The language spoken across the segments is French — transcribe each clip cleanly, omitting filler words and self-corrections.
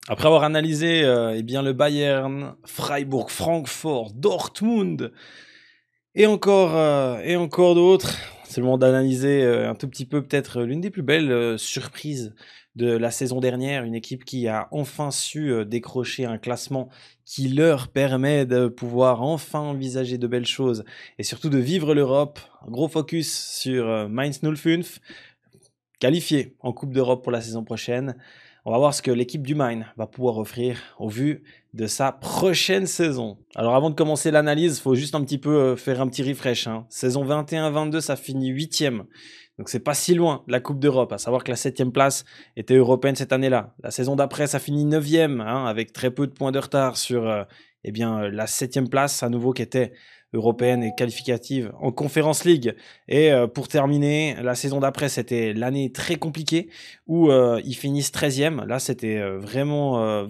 Après avoir analysé eh bien, le Bayern, Freiburg, Francfort, Dortmund et encore d'autres, c'est le moment d'analyser un tout petit peu peut-être l'une des plus belles surprises de la saison dernière, une équipe qui a enfin su décrocher un classement qui leur permet de pouvoir enfin envisager de belles choses et surtout de vivre l'Europe. Un gros focus sur Mainz 05, qualifié en Coupe d'Europe pour la saison prochaine. On va voir ce que l'équipe du Main va pouvoir offrir au vu de sa prochaine saison. Alors avant de commencer l'analyse, il faut juste un petit peu faire un petit refresh. Saison 21-22, ça finit 8e. Donc c'est pas si loin de la Coupe d'Europe, à savoir que la 7e place était européenne cette année-là. La saison d'après, ça finit 9e, avec très peu de points de retard sur la 7e place, à nouveau qui était européenne et qualificative en Conference League. Et pour terminer, la saison d'après, c'était l'année très compliquée où ils finissent 13e. Là, c'était vraiment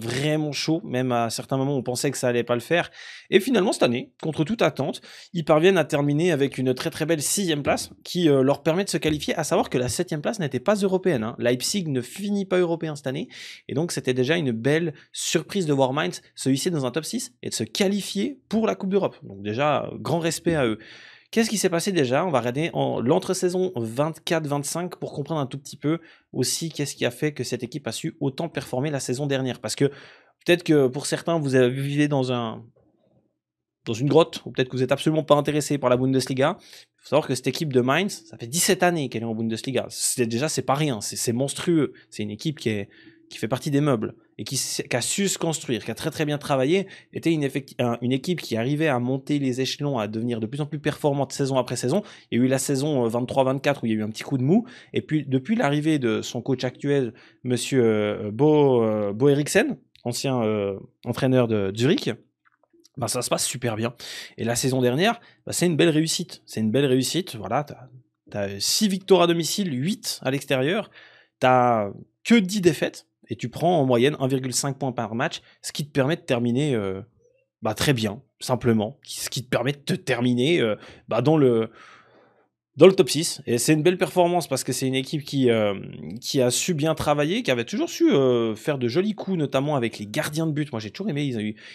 chaud. Même à certains moments, on pensait que ça allait pas le faire. Et finalement, cette année, contre toute attente, ils parviennent à terminer avec une très très belle 6e place qui leur permet de se qualifier, à savoir que la 7e place n'était pas européenne. Leipzig ne finit pas européen cette année. Et donc, c'était déjà une belle surprise de voir Mainz se hisser dans un top 6 et de se qualifier pour la Coupe d'Europe. Donc déjà, grand respect à eux. Qu'est-ce qui s'est passé déjà? On va regarder l'entre-saison 24-25 pour comprendre un tout petit peu aussi qu'est-ce qui a fait que cette équipe a su autant performer la saison dernière. Parce que peut-être que pour certains, vous vivez dans une grotte, ou peut-être que vous n'êtes absolument pas intéressé par la Bundesliga. Il faut savoir que cette équipe de Mainz, ça fait 17 années qu'elle est en Bundesliga. Déjà, c'est pas rien, c'est monstrueux. C'est une équipe qui fait partie des meubles et qui a su se construire, qui a très très bien travaillé, était une équipe qui arrivait à monter les échelons, à devenir de plus en plus performante saison après saison. Il y a eu la saison 23-24 où il y a eu un petit coup de mou, et puis depuis l'arrivée de son coach actuel, monsieur Bo Eriksen, ancien entraîneur de Zurich, ça se passe super bien. Et la saison dernière, c'est une belle réussite. C'est une belle réussite. Voilà, t'as 6 victoires à domicile, 8 à l'extérieur. T'as que 10 défaites. Et tu prends en moyenne 1,5 points par match, ce qui te permet de terminer très bien, simplement. Ce qui te permet de te terminer dans le top 6. Et c'est une belle performance parce que c'est une équipe qui a su bien travailler, qui avait toujours su faire de jolis coups, notamment avec les gardiens de but. Moi, j'ai toujours aimé.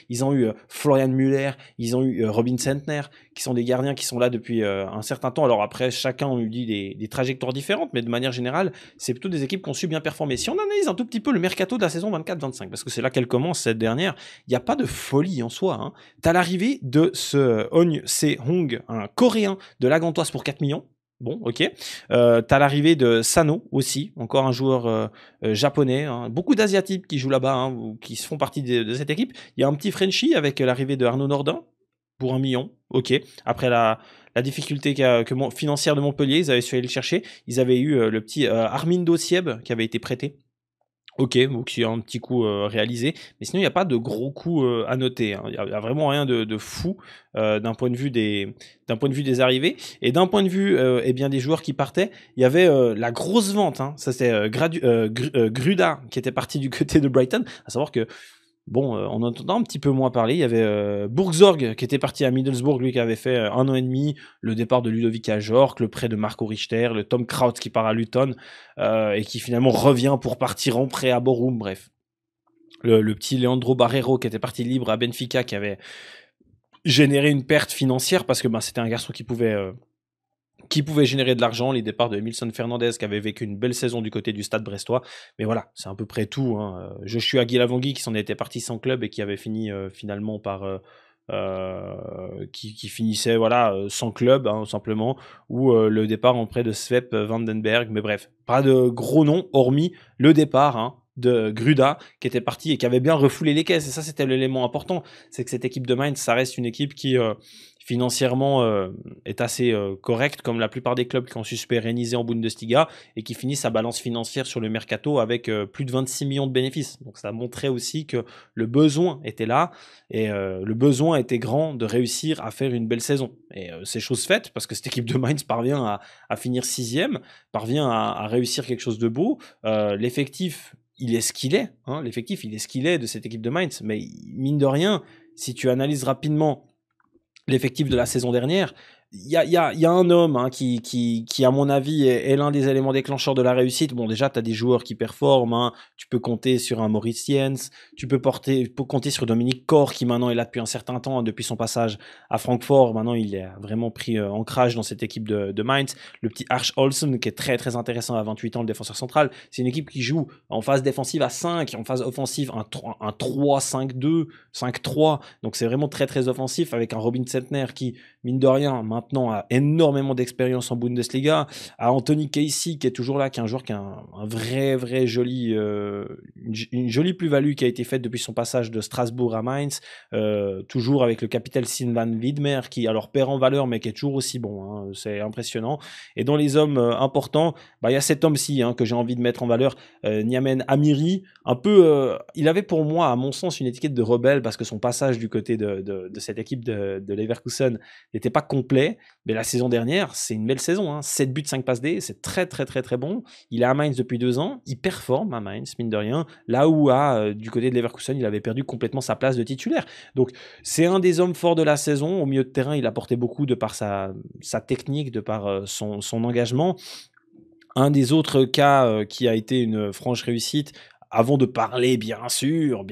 Ils ont eu Florian Müller, ils ont eu Robin Sentner, qui sont des gardiens qui sont là depuis un certain temps. Alors après, chacun a eu des trajectoires différentes, mais de manière générale, c'est plutôt des équipes qui ont su bien performer. Si on analyse un tout petit peu le mercato de la saison 24-25, parce que c'est là qu'elle commence, cette dernière, il n'y a pas de folie en soi. T'as l'arrivée de ce Hong Se-hong, un Coréen de la Gantoise pour 4 millions. Bon, ok. T'as l'arrivée de Sano aussi, encore un joueur japonais. Beaucoup d'Asiatiques qui jouent là-bas, ou qui font partie de cette équipe. Il y a un petit Frenchie avec l'arrivée de Arnaud Nordin pour 1 million. Ok. Après la difficulté financière de Montpellier, ils avaient su aller le chercher. Ils avaient eu le petit Armindo Sieb qui avait été prêté. Ok, donc il y a un petit coup réalisé, mais sinon il n'y a pas de gros coups à noter. Il y a vraiment rien de fou d'un point de vue des arrivées, et d'un point de vue des joueurs qui partaient. Il y avait la grosse vente. Ça c'est Gruda qui était parti du côté de Brighton. À savoir que on en entend un petit peu moins parler. Il y avait Burgzorg qui était parti à Middlesbrough, lui qui avait fait 1 an et demi, le départ de Ludovic Ajorc, le prêt de Marco Richter, le Tom Kraut qui part à Luton et qui finalement revient pour partir en prêt à Bochum. Bref, le petit Leandro Barreiro qui était parti libre à Benfica, qui avait généré une perte financière parce que c'était un garçon qui pouvait générer de l'argent. Les départs de Emilson Fernandez qui avait vécu une belle saison du côté du Stade brestois, mais voilà, c'est à peu près tout. Joshua Guilavongui qui s'en était parti sans club et qui avait fini finalement par qui finissait sans club, simplement, ou le départ en prêt de Svep Vandenberg. Mais bref, pas de gros noms hormis le départ de Gruda qui était parti et qui avait bien refoulé les caisses. Et ça, c'était l'élément important, c'est que cette équipe de Mainz, ça reste une équipe qui financièrement est assez correcte, comme la plupart des clubs qui ont su se pérenniser en Bundesliga et qui finissent sa balance financière sur le mercato avec plus de 26 millions de bénéfices. Donc ça montrait aussi que le besoin était là et le besoin était grand de réussir à faire une belle saison. Et c'est chose faite parce que cette équipe de Mainz parvient à finir 6e, parvient à réussir quelque chose de beau. L'effectif, il est ce qu'il est. L'effectif, il est ce qu'il est de cette équipe de Mainz. Mais mine de rien, si tu analyses rapidement l'effectif de la saison dernière, il y a un homme hein, qui, à mon avis, est l'un des éléments déclencheurs de la réussite. Bon, déjà, tu as des joueurs qui performent. Hein. Tu peux compter sur un Maurice Jens. Tu peux compter sur Dominique Corr, qui maintenant est là depuis un certain temps, hein, depuis son passage à Francfort. Maintenant, il est vraiment pris ancrage dans cette équipe de Mainz. Le petit Arch Olsen, qui est très, très intéressant à 28 ans, le défenseur central. C'est une équipe qui joue en phase défensive à 5, en phase offensive un 3-5-2, 5-3. Donc, c'est vraiment très, très offensif avec un Robin Zentner qui, mine de rien, maintenant a énormément d'expérience en Bundesliga, à Anthony Casey qui est toujours là, qui est un joueur qui a un vrai joli, une jolie plus-value qui a été faite depuis son passage de Strasbourg à Mainz, toujours avec le capitaine Sylvain Widmer qui alors perd en valeur mais qui est toujours aussi bon, hein, c'est impressionnant. Et dans les hommes importants, il y a cet homme-ci hein, que j'ai envie de mettre en valeur, Niamen Amiri, un peu, il avait pour moi, à mon sens, une étiquette de rebelle parce que son passage du côté de cette équipe de Leverkusen n'était pas complet, mais la saison dernière, c'est une belle saison. Hein. 7 buts, 5 passes D, c'est très bon. Il est à Mainz depuis 2 ans, il performe à Mainz, mine de rien, là où du côté de Leverkusen, il avait perdu complètement sa place de titulaire. Donc c'est un des hommes forts de la saison. Au milieu de terrain, il apportait beaucoup de par sa technique, de par son engagement. Un des autres cas qui a été une franche réussite, avant de parler bien sûr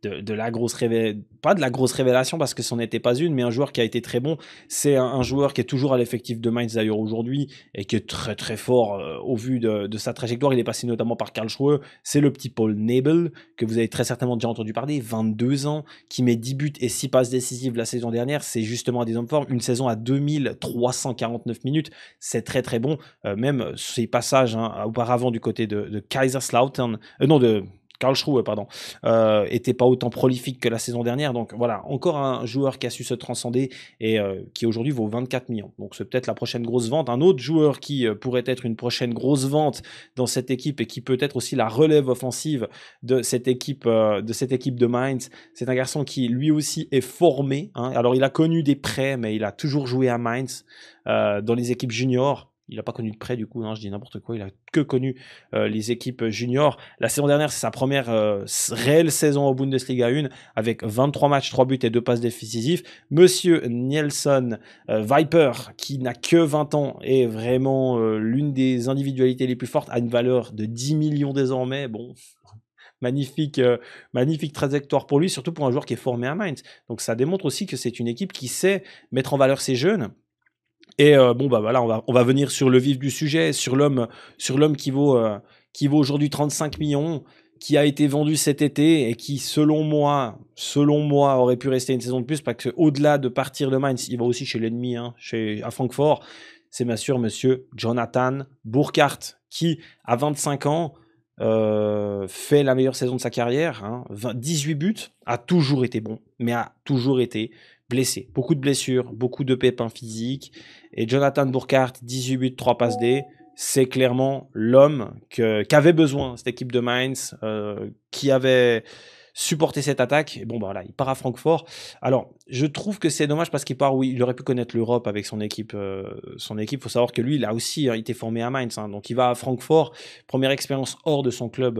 de la grosse révélation, pas de la grosse révélation parce que c'en était pas une, mais un joueur qui a été très bon, c'est un joueur qui est toujours à l'effectif de Mainz d'ailleurs aujourd'hui et qui est très fort au vu de sa trajectoire. Il est passé notamment par Karlsruhe, c'est le petit Paul Nebel que vous avez très certainement déjà entendu parler, 22 ans, qui met 10 buts et 6 passes décisives la saison dernière. C'est justement un des hommes forts, une saison à 2349 minutes, c'est très bon. Même ses passages hein, auparavant du côté de Kaiserslautern, de Karlsruhe, pardon, était pas autant prolifique que la saison dernière. Donc voilà, encore un joueur qui a su se transcender et qui aujourd'hui vaut 24 millions. Donc c'est peut-être la prochaine grosse vente. Un autre joueur qui pourrait être une prochaine grosse vente dans cette équipe et qui peut être aussi la relève offensive de cette équipe de Mainz. C'est un garçon qui lui aussi est formé. Hein. Alors il a connu des prêts, mais il a toujours joué à Mainz dans les équipes juniors. Il n'a pas connu de prêt du coup, non, je dis n'importe quoi, il a que connu les équipes juniors. La saison dernière, c'est sa première réelle saison au Bundesliga 1 avec 23 matchs, 3 buts et 2 passes décisives. Monsieur Nielsen Viper, qui n'a que 20 ans, est vraiment l'une des individualités les plus fortes, a une valeur de 10 millions désormais. Bon, magnifique trajectoire pour lui, surtout pour un joueur qui est formé à Mainz. Donc ça démontre aussi que c'est une équipe qui sait mettre en valeur ses jeunes. Et voilà, on va venir sur le vif du sujet, sur l'homme qui vaut aujourd'hui 35 millions, qui a été vendu cet été et qui, selon moi, aurait pu rester une saison de plus parce que au-delà de partir de Mainz, il va aussi chez l'ennemi, hein, à Francfort. C'est bien sûr monsieur Jonathan Burkhardt qui, à 25 ans, fait la meilleure saison de sa carrière, hein, 18 buts, a toujours été bon, mais a toujours été blessé. Beaucoup de blessures, beaucoup de pépins physiques. Et Jonathan Burkhardt, 18 buts, 3 passes D, c'est clairement l'homme qu'avait besoin cette équipe de Mainz, qui avait supporté cette attaque. Et bon, voilà, il part à Francfort. Alors, je trouve que c'est dommage parce qu'il part où il aurait pu connaître l'Europe avec son équipe. Il faut savoir que lui, il a aussi été formé à Mainz. Hein, donc, il va à Francfort. Première expérience hors de son club,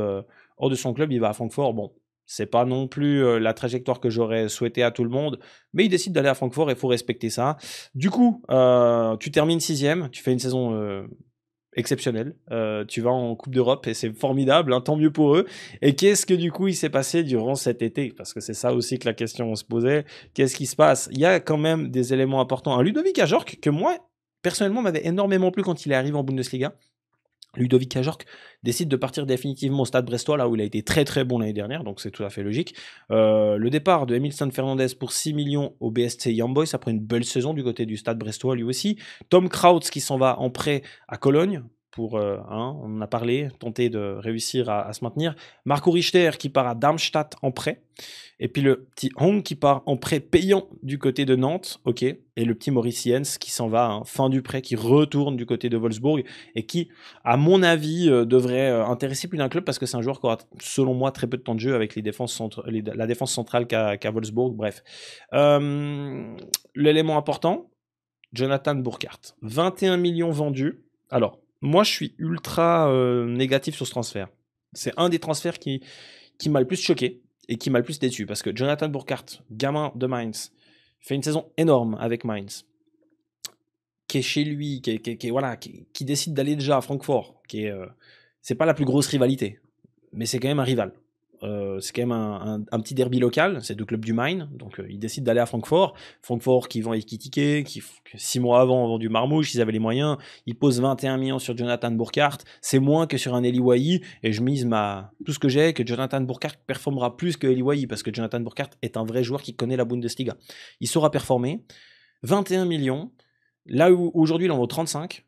il va à Francfort. Bon, c'est pas non plus la trajectoire que j'aurais souhaité à tout le monde, mais il décide d'aller à Francfort et il faut respecter ça. Du coup, tu termines 6e, tu fais une saison exceptionnelle, tu vas en Coupe d'Europe et c'est formidable, hein, tant mieux pour eux. Et qu'est-ce que du coup il s'est passé durant cet été? Parce que c'est ça aussi que la question se posait. Qu'est-ce qui se passe? Il y a quand même des éléments importants. Un Ludovic Ajorc que moi, personnellement, m'avait énormément plu quand il est arrivé en Bundesliga. Ludovic Ajorc décide de partir définitivement au Stade Brestois, là où il a été très bon l'année dernière, donc c'est tout à fait logique. Le départ de Emilson Fernandez pour 6 millions au BSC Young Boys après une belle saison du côté du Stade Brestois lui aussi. Tom Krautz qui s'en va en prêt à Cologne pour, on en a parlé, tenter de réussir à se maintenir. Marco Richter qui part à Darmstadt en prêt. Et puis le petit Hong qui part en prêt payant du côté de Nantes, ok. Et le petit Maurice Jens qui s'en va, hein, fin du prêt, qui retourne du côté de Wolfsburg et qui, à mon avis, devrait intéresser plus d'un club parce que c'est un joueur qui aura, selon moi, très peu de temps de jeu avec la défense centrale qu'a Wolfsburg. Bref. L'élément important, Jonathan Burkhardt. 21 millions vendus. Alors, moi, je suis ultra négatif sur ce transfert. C'est un des transferts qui m'a le plus choqué et qui m'a le plus déçu parce que Jonathan Burkhardt, gamin de Mainz, fait une saison énorme avec Mainz. qui est chez lui, voilà, qui décide d'aller déjà à Francfort, c'est pas la plus grosse rivalité, mais c'est quand même un rival. C'est quand même un petit derby local, c'est deux clubs du Main, donc ils décident d'aller à Francfort. Francfort qui vend Ekitike, qui 6 mois avant ont vendu Marmouche, ils avaient les moyens, ils posent 21 millions sur Jonathan Burkhardt, c'est moins que sur un Eli Wahi, et je mise tout ce que j'ai que Jonathan Burkhardt performera plus que Eli Wahi, parce que Jonathan Burkhardt est un vrai joueur qui connaît la Bundesliga. Il saura performer. 21 millions, là où aujourd'hui il en vaut 35,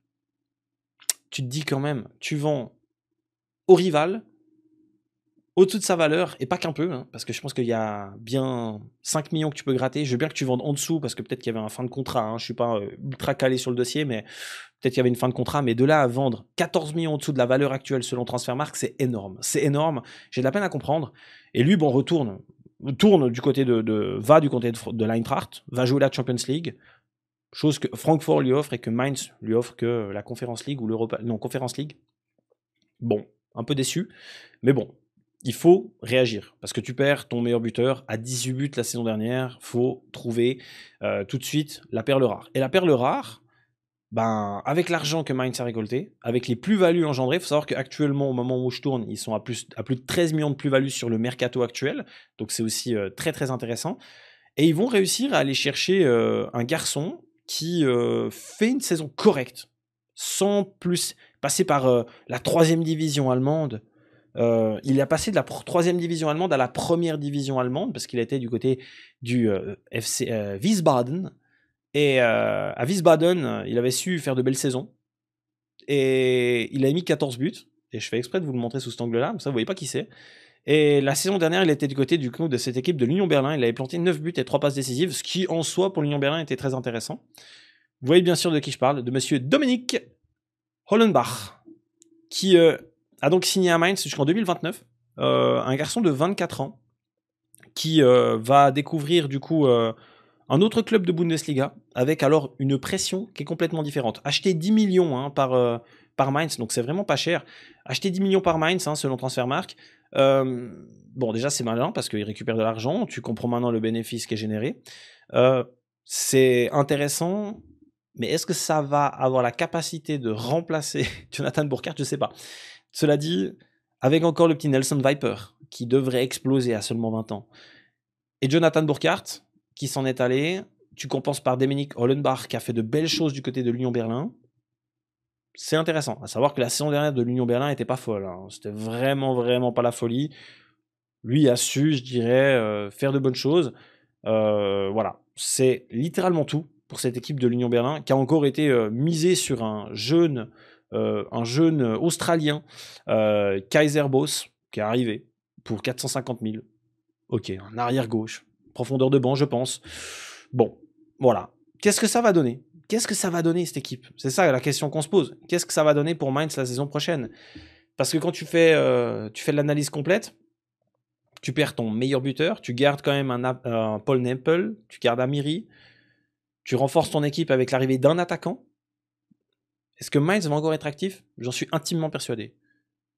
tu te dis quand même, tu vends au rival au-dessus de sa valeur, et pas qu'un peu, hein, parce que je pense qu'il y a bien 5 millions que tu peux gratter. Je veux bien que tu vendes en dessous, parce que peut-être qu'il y avait un fin de contrat. Hein. Je suis pas ultra calé sur le dossier, mais peut-être qu'il y avait une fin de contrat. Mais de là à vendre 14 millions en dessous de la valeur actuelle selon Transfermarkt, c'est énorme. C'est énorme. J'ai de la peine à comprendre. Et lui, bon, tourne du côté va du côté de l'Eintracht, va jouer la Champions League. Chose que Francfort lui offre et que Mainz lui offre que la Conference League ou l'Europa... Non, Conference League. Bon, un peu déçu. Mais bon. Il faut réagir, parce que tu perds ton meilleur buteur à 18 buts la saison dernière, il faut trouver tout de suite la perle rare. Et la perle rare, ben, avec l'argent que Mainz a récolté, avec les plus-values engendrées, il faut savoir qu'actuellement, au moment où je tourne, ils sont à plus de 13 millions de plus-values sur le mercato actuel, donc c'est aussi très très intéressant. Et ils vont réussir à aller chercher un garçon qui fait une saison correcte, sans plus passer par la 3e division allemande. Il a passé de la 3e division allemande à la 1re division allemande, parce qu'il était du côté du FC Wiesbaden. Et à Wiesbaden, il avait su faire de belles saisons. Et il a mis 14 buts. Et je fais exprès de vous le montrer sous cet angle-là, comme ça vous voyez pas qui c'est. Et la saison dernière, il était du côté de cette équipe de l'Union Berlin. Il avait planté 9 buts et 3 passes décisives, ce qui en soi pour l'Union Berlin était très intéressant. Vous voyez bien sûr de qui je parle, de monsieur Dominique Hollenbach, qui a donc signé à Mainz jusqu'en 2029. Un garçon de 24 ans qui va découvrir du coup un autre club de Bundesliga avec alors une pression qui est complètement différente. Acheter 10 millions hein, par Mainz, donc c'est vraiment pas cher. Acheter 10 millions par Mainz, hein, selon Transfermarkt. Bon, déjà c'est malin parce qu'il récupère de l'argent. Tu comprends maintenant le bénéfice qui est généré. C'est intéressant. Mais est-ce que ça va avoir la capacité de remplacer Jonathan Burkhardt? Je sais pas. Cela dit, avec encore le petit Nelson Viper, qui devrait exploser à seulement 20 ans, et Jonathan Burkhardt, qui s'en est allé, tu compenses par Dominique Hollenbach, qui a fait de belles choses du côté de l'Union Berlin. C'est intéressant. À savoir que la saison dernière de l'Union Berlin n'était pas folle. Hein. C'était vraiment, vraiment pas la folie. Lui a su, je dirais, faire de bonnes choses. Voilà. C'est littéralement tout pour cette équipe de l'Union Berlin, qui a encore été misée sur un jeune Australien, Kaiser Boss, qui est arrivé pour 450 000. Ok, un arrière gauche, profondeur de banc, je pense. Bon, voilà. Qu'est-ce que ça va donner? Qu'est-ce que ça va donner, cette équipe? C'est ça la question qu'on se pose. Qu'est-ce que ça va donner pour Mainz la saison prochaine? Parce que quand tu fais de l'analyse complète, tu perds ton meilleur buteur, tu gardes quand même un Paul Nempel, tu gardes Amiri, tu renforces ton équipe avec l'arrivée d'un attaquant. Est-ce que Mainz va encore être actif? J'en suis intimement persuadé.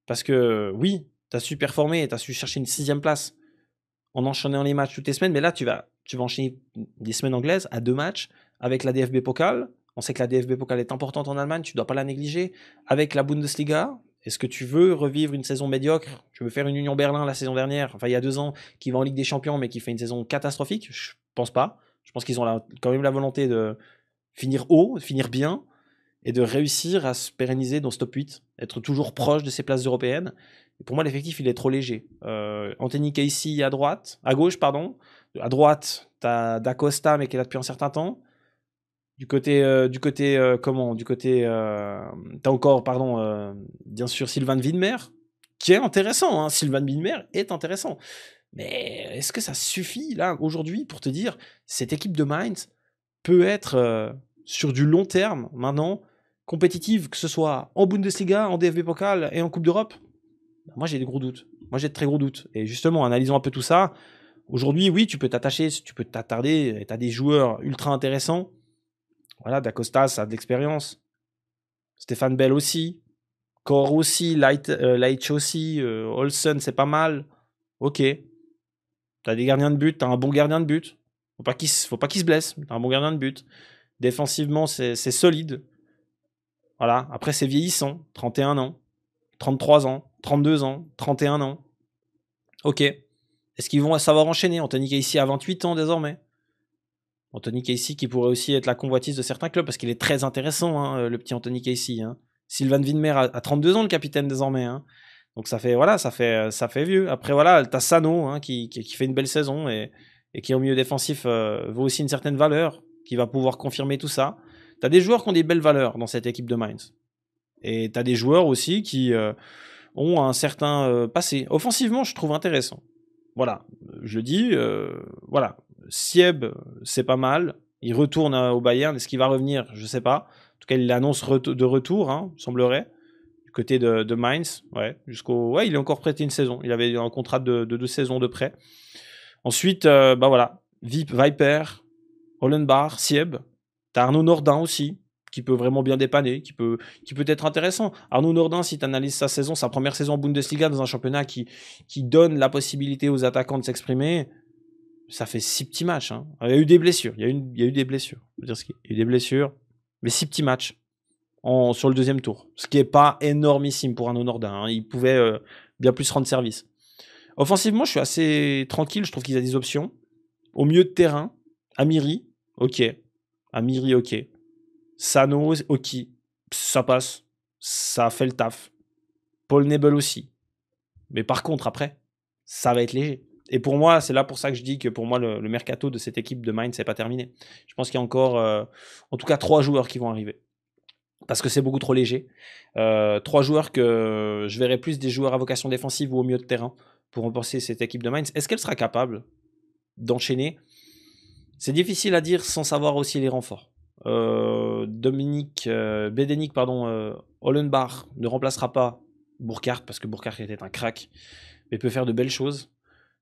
Parce que oui, tu as su performer, tu as su chercher une 6e place en enchaînant les matchs toutes les semaines, mais là tu vas enchaîner des semaines anglaises à 2 matchs avec la DFB Pokal. On sait que la DFB Pokal est importante en Allemagne, tu ne dois pas la négliger. Avec la Bundesliga, est-ce que tu veux revivre une saison médiocre? Tu veux faire une Union Berlin la saison dernière, enfin il y a 2 ans, qui va en Ligue des Champions mais qui fait une saison catastrophique? Je pense pas. Je pense qu'ils ont quand même la volonté de finir haut, de finir bien, et de réussir à se pérenniser dans ce top 8, être toujours proche de ces places européennes. Et pour moi, l'effectif, il est trop léger. Anthony Casey à gauche, pardon. À droite, tu as Da Costa, mais qui est là depuis un certain temps. Du côté, t'as encore, bien sûr, Sylvain Widmer, qui est intéressant. Hein. Sylvain Widmer est intéressant. Mais est-ce que ça suffit, là, aujourd'hui, pour te dire, cette équipe de Mainz peut être, sur du long terme, maintenant, compétitive, que ce soit en Bundesliga, en DFB Pokal et en Coupe d'Europe? Moi, j'ai des gros doutes. Moi, j'ai de très gros doutes. Et justement, analysons un peu tout ça. Aujourd'hui, oui, tu peux t'attarder, tu as des joueurs ultra intéressants. Voilà, Da Costa, ça a de l'expérience. Stéphane Bell aussi. Kor aussi, Leitch aussi. Olsen, c'est pas mal. Ok. T'as des gardiens de but, t'as un bon gardien de but. Faut pas qu'il se blesse. T'as un bon gardien de but. Défensivement, c'est solide. Voilà. Après, c'est vieillissant. 31 ans, 33 ans, 32 ans, 31 ans. Ok. Est-ce qu'ils vont savoir enchaîner? Anthony Casey a 28 ans désormais. Anthony Casey qui pourrait aussi être la convoitise de certains clubs parce qu'il est très intéressant, hein, le petit Anthony Casey. Hein. Sylvain Winmer a 32 ans, le capitaine désormais. Hein. Donc ça fait vieux. Après voilà, t'as Sano hein, qui fait une belle saison et qui au milieu défensif vaut aussi une certaine valeur, qui va pouvoir confirmer tout ça. T'as des joueurs qui ont des belles valeurs dans cette équipe de Mainz. Et t'as des joueurs aussi qui ont un certain passé. Offensivement, je trouve intéressant. Voilà, je le dis, voilà. Sieb, c'est pas mal. Il retourne au Bayern. Est-ce qu'il va revenir? Je sais pas. En tout cas, il l'annonce de retour, hein, semblerait. Du côté de Mainz. Ouais, ouais, il est encore prêté une saison. Il avait un contrat de 2 saisons de prêt. Ensuite, bah voilà. Viper, Hollenbach, Sieb. T'as Arnaud Nordin aussi, qui peut vraiment bien dépanner, qui peut être intéressant. Arnaud Nordin, si tu analyses sa première saison en Bundesliga dans un championnat qui donne la possibilité aux attaquants de s'exprimer, ça fait 6 petits matchs. Hein. Il y a eu des blessures. Il y a eu des blessures. Il y a eu des blessures. Mais 6 petits matchs sur le deuxième tour. Ce qui n'est pas énormissime pour Arnaud Nordin. Hein. Il pouvait bien plus rendre service. Offensivement, je suis assez tranquille. Je trouve qu'il a des options. Au milieu de terrain, Amiri, ok. Amiri, ok. Sano, ok. Ça passe. Ça fait le taf. Paul Nebel aussi. Mais par contre, après, ça va être léger. Et pour moi, c'est là pour ça que je dis que pour moi, le mercato de cette équipe de Mainz n'est pas terminé. Je pense qu'il y a encore, en tout cas, 3 joueurs qui vont arriver. Parce que c'est beaucoup trop léger. 3 joueurs que je verrais plus des joueurs à vocation défensive ou au milieu de terrain pour renforcer cette équipe de Mainz. Est-ce qu'elle sera capable d'enchaîner? C'est difficile à dire sans savoir aussi les renforts. Bédénic, Hollenbach ne remplacera pas Burkhardt parce que Burkhardt était un crack, mais peut faire de belles choses.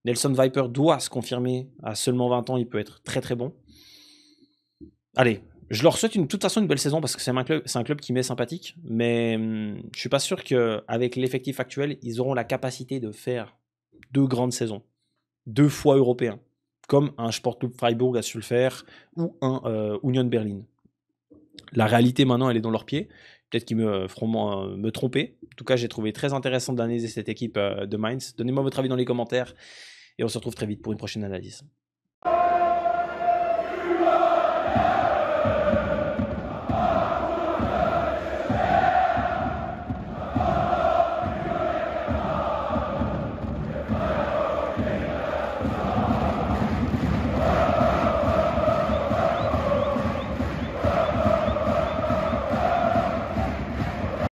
Nelson Viper doit se confirmer. À seulement 20 ans, il peut être très très bon. Allez, je leur souhaite de toute façon une belle saison parce que c'est un club qui m'est sympathique, mais je suis pas sûr qu'avec l'effectif actuel, ils auront la capacité de faire 2 grandes saisons, 2 fois européens, comme un Sportclub Freiburg a su le faire ou un Union Berlin. La réalité maintenant, elle est dans leurs pieds. Peut-être qu'ils me feront me tromper. En tout cas, j'ai trouvé très intéressant d'analyser cette équipe de Mainz. Donnez-moi votre avis dans les commentaires et on se retrouve très vite pour une prochaine analyse.